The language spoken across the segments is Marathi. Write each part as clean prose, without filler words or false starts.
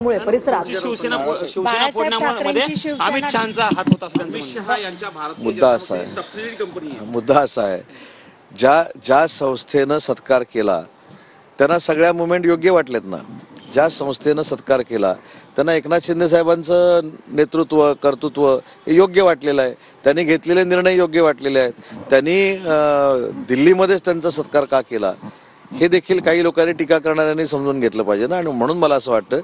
मुळे परिसरात शिवसेना फोडण्यामध्ये अमित शहाचा हात होता असं त्यांचं म्हणणं. मुद्दा असा आहे ज्या संस्थेनं सत्कार केला त्यांना सगळ्या मुवमेंट योग्य वाटलेत ना. ज्या संस्थेनं सत्कार केला त्यांना एकनाथ शिंदे साहेबांचं नेतृत्व कर्तृत्व हे योग्य वाटलेलं आहे. त्यांनी घेतलेले निर्णय योग्य वाटलेले आहेत. त्यांनी दिल्लीमध्येच त्यांचा सत्कार का केला हे देखील काही लोकांनी टीका करणाऱ्यांनी समजून घेतलं पाहिजे ना. आणि म्हणून मला असं वाटतं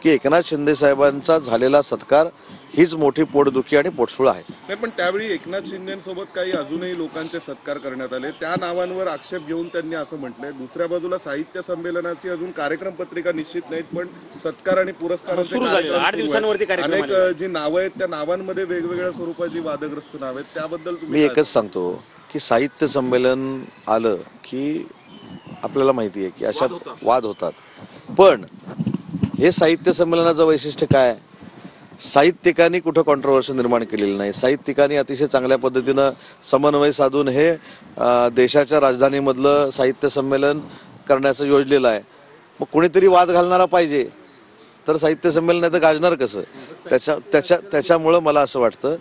की एकनाथ शिंदे साहेबांचा झालेला सत्कार हीच मोठी पोटदुखी आणि पोटसूळ आहे. नाही, पण त्यावेळी एकनाथ शिंदेसोबत काही अजूनही लोकांचे सत्कार करण्यात आले. त्या नावांवर आक्षेप घेऊन त्यांनी असं म्हटलंय. दुसऱ्या बाजूला साहित्य संमेलनाची अजून कार्यक्रम पत्रिका निश्चित नाहीत, पण सत्कार आणि पुरस्कारांचे कार्यक्रम 8 दिवसांवरती कार्यक्रम अनेक जी नावं आहेत त्या नावांमध्ये वेगवेगळ्या स्वरूपाची वादग्रस्त नाव आहेत. त्याबद्दल मी एकच सांगतो की साहित्य संमेलन आलं की आपल्याला माहिती आहे की अशा वाद होतात. पण हे साहित्य संमेलनाचं वैशिष्ट्य काय? साहित्यिकांनी कुठं कॉन्ट्रोवर्सी निर्माण केलेली नाही. साहित्यिकांनी अतिशय चांगल्या पद्धतीनं समन्वय साधून हे देशाच्या राजधानीमधलं साहित्य संमेलन करण्याचं योजलेलं आहे. मग कोणीतरी वाद घालणारा पाहिजे, तर साहित्य संमेलन नाही तर गाजणार कसं? त्याच्यामुळं मला असं वाटतं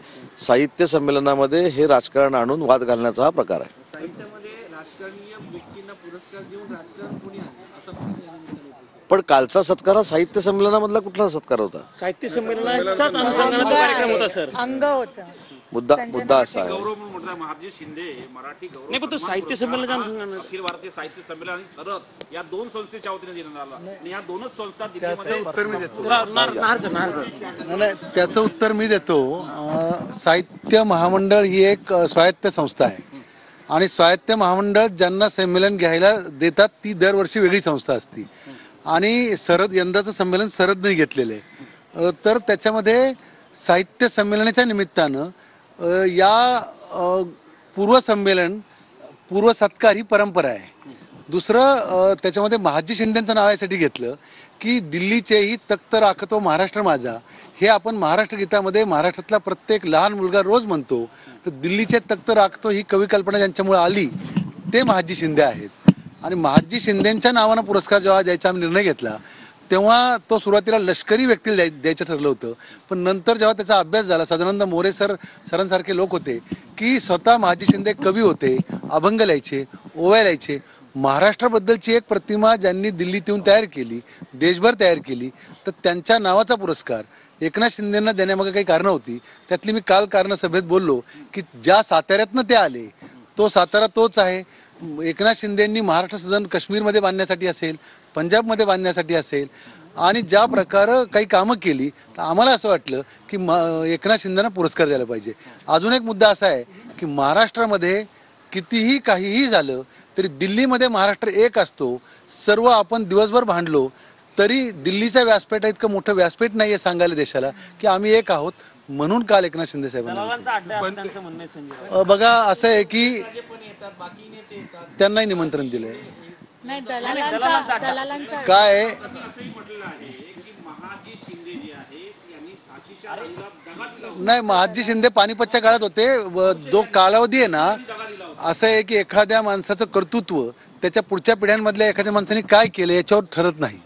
साहित्य संमेलनामध्ये हे राजकारण आणून वाद घालण्याचा हा प्रकार आहे. साहित्यामध्ये राजकारणीय व्यक्तींना पुरस्कार देऊन राजकारण कोणी आणलं असं पण कालचा सत्कार हा साहित्य संमेलनामधला कुठला सत्कार होता? साहित्य संमेलनाचाच अनुषंगाने तो कार्यक्रम होता सर. अंग होतं. मुद्दा असा आहे गौरव म्हणून म्हणतात महाजी शिंदे मराठी गौरव नाही, पण तो साहित्य संमेलनाच्या अनुषंगाने अखिल भारतीय साहित्य संमेलन आणि सरद या दोन संस्थेच्या वतीने देण्यात आला आणि या दोनच संस्था दिल्लीमध्ये नाही, त्याचं उत्तर मी देतो. साहित्य महामंडळ ही एक स्वायत्त संस्था आहे आणि स्वायत्त महामंडळ ज्यांना संमेलन घ्यायला देतात ती दरवर्षी वेगळी संस्था असती आणि सरद यंदाचं संमेलन सरदने घेतलेलं आहे. तर त्याच्यामध्ये साहित्य संमेलनाच्या निमित्तानं या पूर्व सत्कार ही परंपरा आहे. दुसरं त्याच्यामध्ये महाजी शिंदेंचं नाव यासाठी घेतलं की दिल्लीचेही तख्त राखतो महाराष्ट्र माझा हे आपण महाराष्ट्र गीतामध्ये महाराष्ट्रातला प्रत्येक लहान मुलगा रोज म्हणतो. तर दिल्लीचे तख्त राखतो ही कवी कल्पना ज्यांच्यामुळे आली ते महाजी शिंदे आहेत. आणि महाजी शिंदेंच्या नावानं पुरस्कार जेव्हा द्यायचा आम्ही निर्णय घेतला तेव्हा तो सुरुवातीला लष्करी व्यक्तीला द्यायचं ठरलं होतं. पण नंतर जेव्हा त्याचा अभ्यास झाला, सदानंद मोरे सरांसारखे लोक होते की स्वतः महाजी शिंदे कवी होते, अभंग लिहायचे, ओव्या लिहायचे. महाराष्ट्राबद्दलची एक प्रतिमा ज्यांनी दिल्लीत येऊन तयार केली, देशभर तयार केली, तर त्यांच्या नावाचा पुरस्कार एकनाथ शिंदेंना देण्यामागे काही कारणं होती. त्यातली मी काल कारणं सभेत बोललो की ज्या साताऱ्यातनं ते आले तो सातारा तोच आहे. एकनाथ शिंदेंनी महाराष्ट्र सदन काश्मीरमध्ये बांधण्यासाठी असेल, पंजाबमध्ये बांधण्यासाठी असेल आणि ज्या प्रकारे काही कामं केली तर आम्हाला असं वाटलं की एकनाथ शिंदेंना पुरस्कार द्यायला पाहिजे. अजून एक मुद्दा असा आहे की महाराष्ट्रामध्ये कितीही काहीही झालं तरी दिल्लीमध्ये महाराष्ट्र एक असतो. सर्व आपण दिवसभर भांडलो तरी दिल्लीच्या व्यासपीठ इतकं मोठं व्यासपीठ नाही आहे सांगायला देशाला की आम्ही एक आहोत. म्हणून काल एकनाथ शिंदे साहेबांना बघा असं आहे की त्यांनाही निमंत्रण दिलंय. काय नाही, महाजी शिंदे पानिपतच्या काळात होते. जो कालावधी आहे ना असं आहे की एखाद्या माणसाचं कर्तृत्व त्याच्या पुढच्या पिढ्यांमधल्या एखाद्या माणसाने काय केलं याच्यावर ठरत नाही.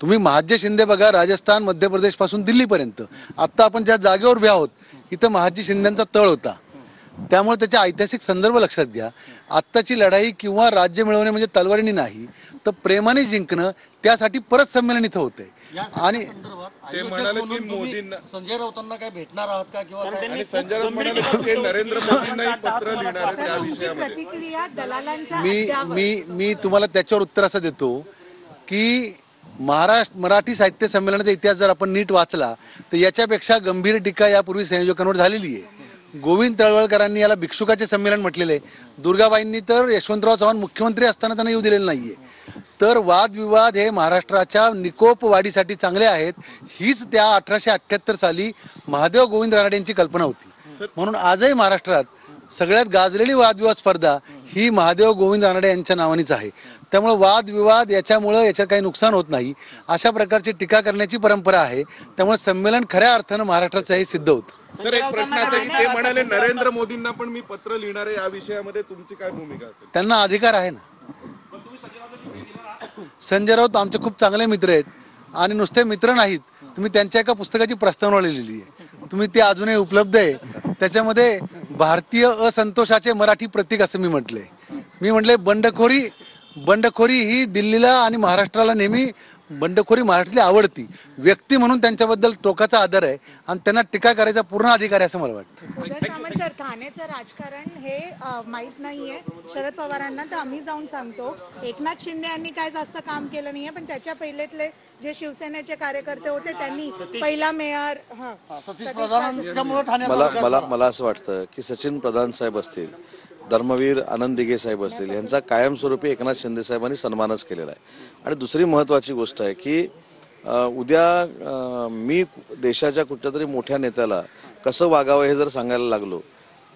तुम्ही महाजी शिंदे बघा, राजस्थान मध्य प्रदेश पासून दिल्लीपर्यंत. आत्ता आपण ज्या जागेवर उभे आहोत इथं महाजी शिंदेंचा तळ होता. त्यामुळे त्याचे ऐतिहासिक संदर्भ लक्षात घ्या. आत्ताची लढाई किंवा राज्य मिळवणे म्हणजे तलवारीने नाही तर प्रेमाने जिंकणं, त्यासाठी परत संमेलन इथं होतंय. आणि ते म्हणाले की मोदींना संजय राऊतांना काय भेटणार आहात का किंवा आणि संजय राऊत म्हणाले की ते नरेंद्र मोदींनाही पत्र लिहिणार आहेत त्या विषयामध्ये. मी तुम्हाला त्याच्यावर उत्तर असं देतो की मराठी साहित्य संमेलनाचा इतिहास जर आपण नीट वाचला तर याच्यापेक्षा गंभीर टीका यापूर्वी संयोजकांवर झालेली आहे. गोविंद तळवळकरांनी याला भिक्षुकाचे संमेलन म्हटलेले आहे. दुर्गाबाईंनी तर यशवंतराव चव्हाण मुख्यमंत्री असताना त्यांना येऊ दिलेलं नाहीये. तर वादविवाद हे महाराष्ट्राच्या निकोप वाढीसाठी चांगले आहेत. हीच त्या 1878 साली महादेव गोविंद रानडे यांची कल्पना होती. म्हणून आजही महाराष्ट्रात सगळ्यात गाजलेली वादविवाद स्पर्धा ही महादेव गोविंद रानडे यांच्या नावानेच आहे. त्यामुळे वादविवाद याच्यामुळं याचं काही नुकसान होत नाही. अशा प्रकारची टीका करण्याची परंपरा आहे. त्यामुळे संमेलन खऱ्या अर्थानं महाराष्ट्राचं हे सिद्ध होतं. सर, एक प्रश्न असा की ते म्हणाले नरेंद्र मोदींना पण मी पत्र लिहिणार आहे. या विषयामध्ये तुमची काय भूमिका असेल? त्यांना अधिकार आहे ना. संजय राऊत आमचे खूप चांगले मित्र आहेत आणि नुसते मित्र नाहीत, तुम्ही त्यांच्या एका पुस्तकाची प्रस्तावना लिहिलेली आहे, तुम्ही ती अजूनही उपलब्ध आहे. त्याच्यामध्ये भारतीय असंतोषाचे मराठी प्रतीक असं मी म्हटलंय. मी म्हटले बंडखोरी ही दिल्लीला आणि महाराष्ट्राला नेहमी बंडखोरी महाराष्ट्रातली आवडती. व्यक्ती म्हणून त्यांच्याबद्दल टोकाचा आदर आहे आणि त्यांना टीका करायचा पूर्ण अधिकार आहे असं मला वाटतं. उदय सामंत सर, ठाण्याचं राजकारण हे माहीत नाहीये शरद पवारांना, तर आम्ही जाऊन सांगतो. एकनाथ शिंदे यांनी काय जास्त काम केलं नाहीये, पण त्याच्या पहिलेतले जे शिवसेनेचे कार्यकर्ते होते त्यांनी पहिला मेयर मला असं वाटतं की सचिन प्रधान साहेब असतील, धर्मवीर आनंद दिघे साहेब असतील, यांचा कायमस्वरूपी एकनाथ शिंदे साहेबांनी सन्मानच केलेला आहे. आणि दुसरी महत्त्वाची गोष्ट आहे की उद्या मी देशाच्या कुठल्या तरी मोठ्या नेत्याला कसं वागावं हे जर सांगायला लागलो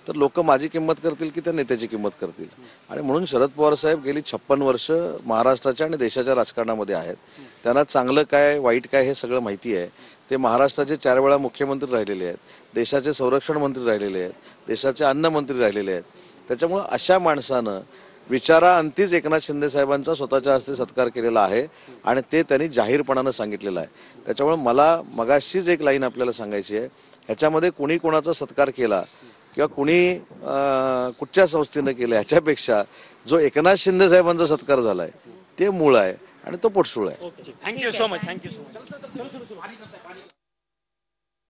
तर लोक माझी किंमत करतील की त्या नेत्याची किंमत करतील. आणि म्हणून शरद पवार साहेब गेली 56 वर्ष महाराष्ट्राच्या आणि देशाच्या राजकारणामध्ये आहेत. त्यांना चांगलं काय वाईट काय हे सगळं माहिती आहे. ते महाराष्ट्राचे 4 वेळा मुख्यमंत्री राहिलेले आहेत, देशाचे संरक्षण मंत्री राहिलेले आहेत, देशाचे अन्न मंत्री राहिलेले आहेत. त्याच्यामुळं अशा माणसानं विचारांतीच एकनाथ शिंदे साहेबांचा स्वतःच्या हस्ते सत्कार केलेला आहे आणि ते त्यांनी जाहीरपणानं सांगितलेलं आहे. त्याच्यामुळं मला मगाशीच एक लाईन आपल्याला सांगायची आहे, ह्याच्यामध्ये कुणी कोणाचा सत्कार केला किंवा कुणी कुठच्या संस्थेनं केलं ह्याच्यापेक्षा जो एकनाथ शिंदे साहेबांचा सत्कार झाला आहे ते मूळ आहे आणि तो पोटसूळ आहे. Thank you so much.